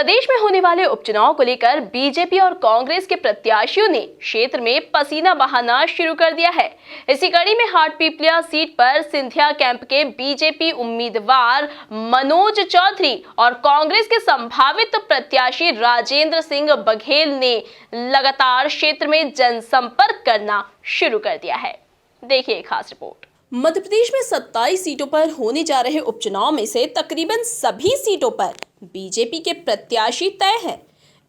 प्रदेश में होने वाले उपचुनाव को लेकर बीजेपी और कांग्रेस के प्रत्याशियों ने क्षेत्र में पसीना बहाना शुरू कर दिया है। इसी कड़ी में हाटपिपलिया सीट पर सिंधिया कैंप के बीजेपी उम्मीदवार मनोज चौधरी और कांग्रेस के संभावित प्रत्याशी राजेंद्र सिंह बघेल ने लगातार क्षेत्र में जनसंपर्क करना शुरू कर दिया है। देखिए एक खास रिपोर्ट। मध्य प्रदेश में 27 सीटों पर होने जा रहे उपचुनाव में से तकरीबन सभी सीटों पर बीजेपी के प्रत्याशी तय हैं।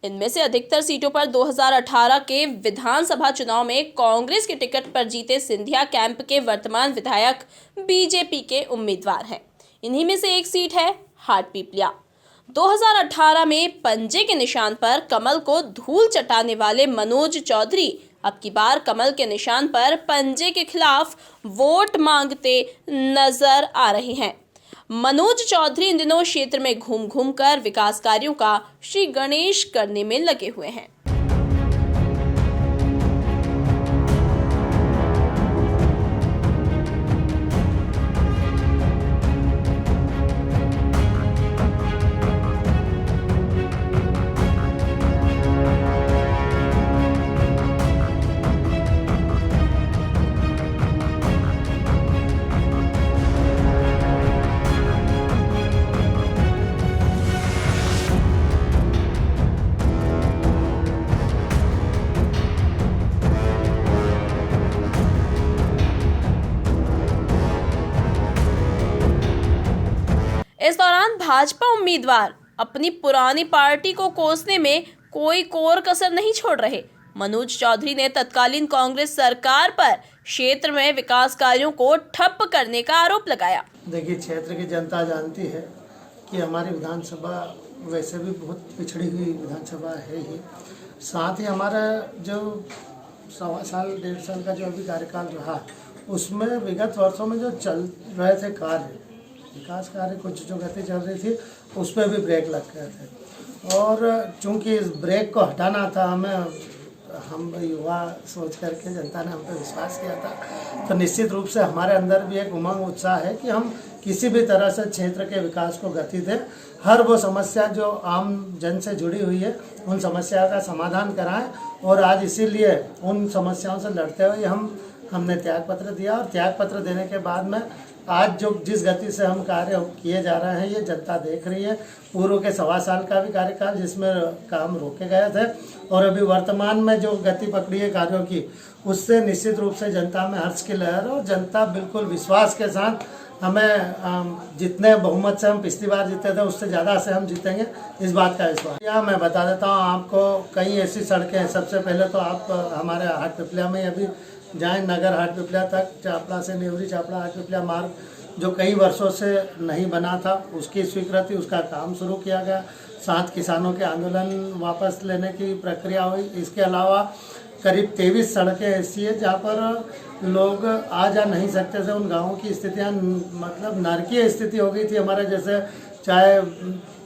इनमें से अधिकतर सीटों पर 2018 के विधानसभा चुनाव में कांग्रेस के टिकट पर जीते सिंधिया कैंप के वर्तमान विधायक बीजेपी के उम्मीदवार हैं। इन्हीं में से एक सीट है हाटपिपलिया। 2018 में पंजे के निशान पर कमल को धूल चटाने वाले मनोज चौधरी अब की बार कमल के निशान पर पंजे के खिलाफ वोट मांगते नजर आ रहे हैं। मनोज चौधरी इन दिनों क्षेत्र में घूम घूम कर विकास कार्यों का श्री गणेश करने में लगे हुए हैं। इस दौरान भाजपा उम्मीदवार अपनी पुरानी पार्टी को कोसने में कोई कोर कसर नहीं छोड़ रहे। मनोज चौधरी ने तत्कालीन कांग्रेस सरकार पर क्षेत्र में विकास कार्यों को ठप करने का आरोप लगाया। देखिए, क्षेत्र की जनता जानती है कि हमारी विधानसभा वैसे भी बहुत पिछड़ी हुई विधानसभा है ही। साथ ही हमारा जो 1.25 साल 1.5 साल का जो अभी कार्यकाल रहा, उसमें विगत वर्षों में जो चल रहे थे कार्य, विकास कार्य कुछ जो गति चल रही थी, उस पर भी ब्रेक लग गए थे। और चूंकि इस ब्रेक को हटाना था, हम युवा सोच करके जनता ने हम पर विश्वास किया था, तो निश्चित रूप से हमारे अंदर भी एक उमंग उत्साह है कि हम किसी भी तरह से क्षेत्र के विकास को गति दें। हर वो समस्या जो आम जन से जुड़ी हुई है, उन समस्या का समाधान कराएं। और आज इसीलिए उन समस्याओं से लड़ते हुए हमने त्यागपत्र दिया। और त्यागपत्र देने के बाद में आज जो जिस गति से हम कार्य किए जा रहे हैं, ये जनता देख रही है। पूर्व के 1.25 साल का भी कार्यकाल जिसमें काम रोके गए थे, और अभी वर्तमान में जो गति पकड़ी है कार्यों की, उससे निश्चित रूप से जनता में हर्ष की लहर। और जनता बिल्कुल विश्वास के साथ हमें जितने बहुमत से हम पिछली बार जीते थे, उससे ज़्यादा से हम जीतेंगे, इस बात का विश्वास। यहाँ मैं बता देता हूँ आपको, कई ऐसी सड़कें हैं। सबसे पहले तो आप हमारे हाटपिपलिया में अभी जाएं, नगर हाटपिपलिया तक, चापड़ा से नेवरी चापड़ा हाटपिपलिया मार्ग जो कई वर्षों से नहीं बना था, उसकी स्वीकृति, उसका काम शुरू किया गया। साथ किसानों के आंदोलन वापस लेने की प्रक्रिया हुई। इसके अलावा करीब 23 सड़कें ऐसी है जहाँ पर लोग आ जा नहीं सकते थे। उन गाँवों की स्थितियाँ मतलब नरकीय स्थिति हो गई थी हमारे जैसे, चाहे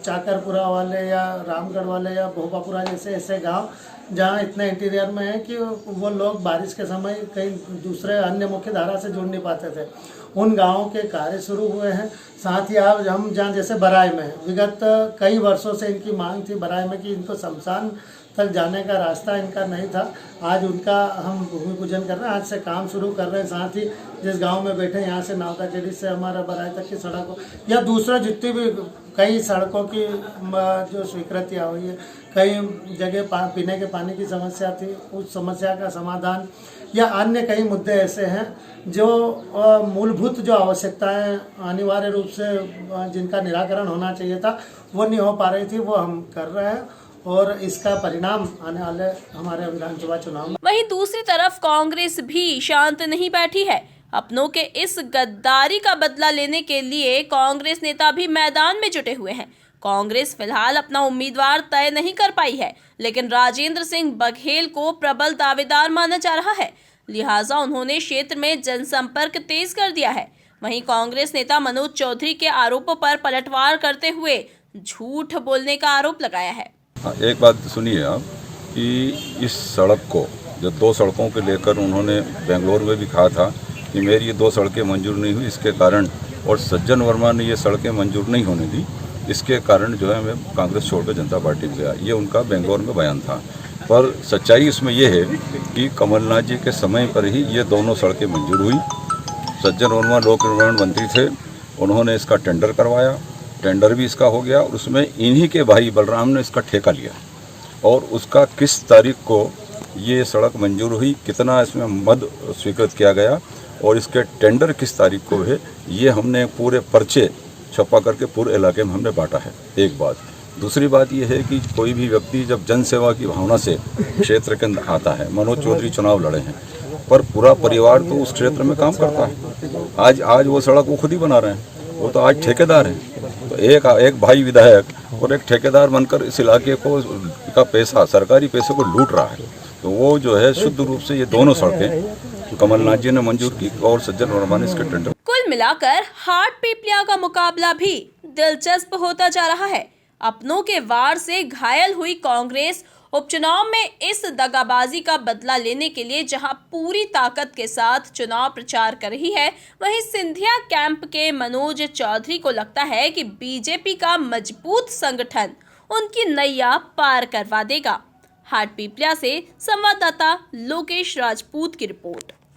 चाकरपुरा वाले या रामगढ़ वाले या भोपापुरा जैसे ऐसे गांव जहां इतने इंटीरियर में है कि वो लोग बारिश के समय कहीं दूसरे अन्य मुख्य धारा से जुड़ नहीं पाते थे। उन गांवों के कार्य शुरू हुए हैं। साथ ही आप हम जहाँ जैसे बराय में, विगत कई वर्षों से इनकी मांग थी बराय में कि इनको शमशान तक जाने का रास्ता इनका नहीं था। आज उनका हम भूमि पूजन कर रहे हैं, आज से काम शुरू कर रहे हैं। साथ ही जिस गांव में बैठे यहाँ से नावताखेड़ी से हमारा बराय तक की सड़क हो, या दूसरा जितनी भी कई सड़कों की जो स्वीकृतियाँ हुई है, कई जगह पीने के पानी की समस्या थी, उस समस्या का समाधान, या अन्य कई मुद्दे ऐसे हैं जो मूलभूत जो आवश्यकताएं अनिवार्य रूप से जिनका निराकरण होना चाहिए था, वो नहीं हो पा रही थी, वो हम कर रहे हैं। और इसका परिणाम आने वाले हमारे विधानसभा चुनाव में। वहीं दूसरी तरफ कांग्रेस भी शांत नहीं बैठी है। अपनों के इस गद्दारी का बदला लेने के लिए कांग्रेस नेता भी मैदान में जुटे हुए हैं। कांग्रेस फिलहाल अपना उम्मीदवार तय नहीं कर पाई है, लेकिन राजेंद्र सिंह बघेल को प्रबल दावेदार माना जा रहा है, लिहाजा उन्होंने क्षेत्र में जनसंपर्क तेज कर दिया है। वहीं कांग्रेस नेता मनोज चौधरी के आरोपों पर पलटवार करते हुए झूठ बोलने का आरोप लगाया है। एक बात सुनिए आप कि इस सड़क को, जो 2 सड़कों के लेकर उन्होंने बेंगलोर में भी कहा था कि मेरी ये 2 सड़कें मंजूर नहीं हुई, इसके कारण, और सज्जन वर्मा ने ये सड़कें मंजूर नहीं होने दी, इसके कारण जो है मैं कांग्रेस छोड़कर जनता पार्टी में गया। ये उनका बेंगलोर में बयान था। पर सच्चाई इसमें यह है कि कमलनाथ जी के समय पर ही ये दोनों सड़कें मंजूर हुई। सज्जन वर्मा लोक निर्माण मंत्री थे, उन्होंने इसका टेंडर करवाया, टेंडर भी इसका हो गया और उसमें इन्हीं के भाई बलराम ने इसका ठेका लिया और उसका किस तारीख को ये सड़क मंजूर हुई, कितना इसमें मद स्वीकृत किया गया और इसके टेंडर किस तारीख को है, ये हमने पूरे पर्चे छपा करके पूरे इलाके में हमने बांटा है। एक बात। दूसरी बात ये है कि कोई भी व्यक्ति जब जन सेवा की भावना से क्षेत्र के अंदर आता है, मनोज चौधरी चुनाव लड़े हैं पर पूरा परिवार तो उस क्षेत्र में काम करता है। आज वो सड़क वो खुद ही बना रहे हैं, वो तो आज ठेकेदार हैं। तो एक भाई विधायक और एक ठेकेदार बनकर इस इलाके को का पैसा, सरकारी पैसे को लूट रहा है। तो वो जो है शुद्ध रूप से ये दोनों सड़कें कमलनाथ जी ने मंजूर की और सज्जन वर्मा ने इसके टेंडर। कुल मिलाकर हाट पीपलिया का मुकाबला भी दिलचस्प होता जा रहा है। अपनों के वार से घायल हुई कांग्रेस उपचुनाव में इस दगाबाजी का बदला लेने के लिए जहां पूरी ताकत के साथ चुनाव प्रचार कर रही है, वहीं सिंधिया कैंप के मनोज चौधरी को लगता है कि बीजेपी का मजबूत संगठन उनकी नैया पार करवा देगा। हाट पीपलिया से संवाददाता लोकेश राजपूत की रिपोर्ट।